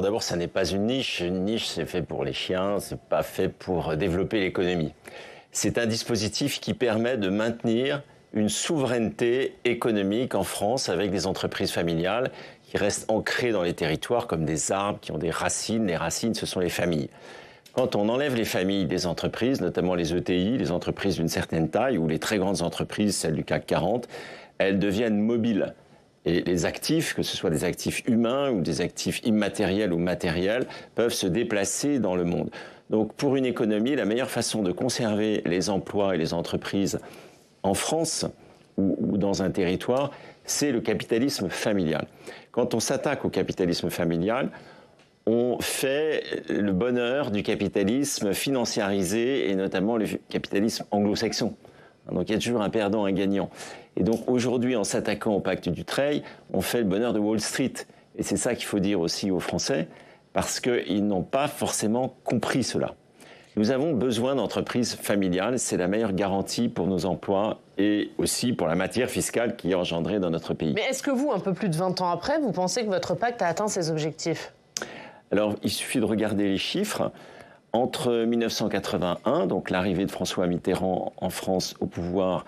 Alors d'abord, ça n'est pas une niche. Une niche, c'est fait pour les chiens, c'est pas fait pour développer l'économie. C'est un dispositif qui permet de maintenir une souveraineté économique en France avec des entreprises familiales qui restent ancrées dans les territoires comme des arbres qui ont des racines. Les racines, ce sont les familles. Quand on enlève les familles des entreprises, notamment les ETI, les entreprises d'une certaine taille, ou les très grandes entreprises, celles du CAC 40, elles deviennent mobiles. Et les actifs, que ce soit des actifs humains ou des actifs immatériels ou matériels, peuvent se déplacer dans le monde. Donc pour une économie, la meilleure façon de conserver les emplois et les entreprises en France ou dans un territoire, c'est le capitalisme familial. Quand on s'attaque au capitalisme familial, on fait le bonheur du capitalisme financiarisé et notamment le capitalisme anglo-saxon. Donc il y a toujours un perdant, un gagnant. Et donc aujourd'hui, en s'attaquant au pacte Dutreil, on fait le bonheur de Wall Street. Et c'est ça qu'il faut dire aussi aux Français, parce qu'ils n'ont pas forcément compris cela. Nous avons besoin d'entreprises familiales, c'est la meilleure garantie pour nos emplois et aussi pour la matière fiscale qui est engendrée dans notre pays. Mais est-ce que vous, un peu plus de 20 ans après, vous pensez que votre pacte a atteint ses objectifs ? Alors, il suffit de regarder les chiffres. Entre 1981, donc l'arrivée de François Mitterrand en France au pouvoir,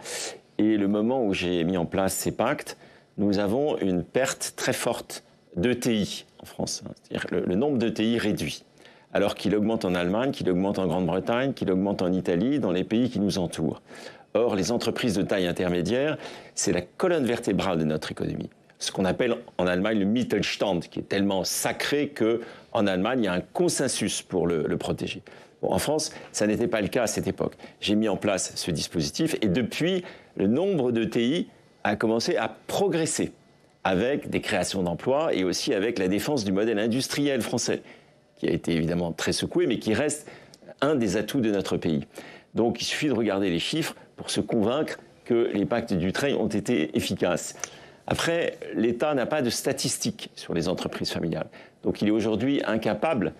et le moment où j'ai mis en place ces pactes, nous avons une perte très forte d'ETI en France. C'est-à-dire que le nombre d'ETI réduit, alors qu'il augmente en Allemagne, qu'il augmente en Grande-Bretagne, qu'il augmente en Italie, dans les pays qui nous entourent. Or, les entreprises de taille intermédiaire, c'est la colonne vertébrale de notre économie. Ce qu'on appelle en Allemagne le Mittelstand, qui est tellement sacré qu'en Allemagne, il y a un consensus pour le protéger. Bon, en France, ça n'était pas le cas à cette époque. J'ai mis en place ce dispositif et depuis, le nombre de TI a commencé à progresser avec des créations d'emplois et aussi avec la défense du modèle industriel français, qui a été évidemment très secoué, mais qui reste un des atouts de notre pays. Donc il suffit de regarder les chiffres pour se convaincre que les pactes Dutreil ont été efficaces. Après, l'État n'a pas de statistiques sur les entreprises familiales. Donc il est aujourd'hui incapable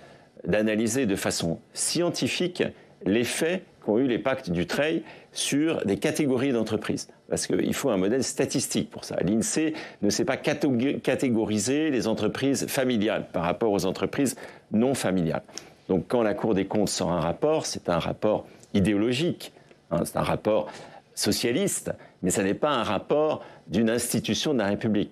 d'analyser de façon scientifique l'effet qu'ont eu les pactes Dutreil sur des catégories d'entreprises. Parce qu'il faut un modèle statistique pour ça. L'INSEE ne sait pas catégoriser les entreprises familiales par rapport aux entreprises non familiales. Donc quand la Cour des comptes sort un rapport, c'est un rapport idéologique, c'est un rapport socialiste, mais ça n'est pas un rapport d'une institution de la République.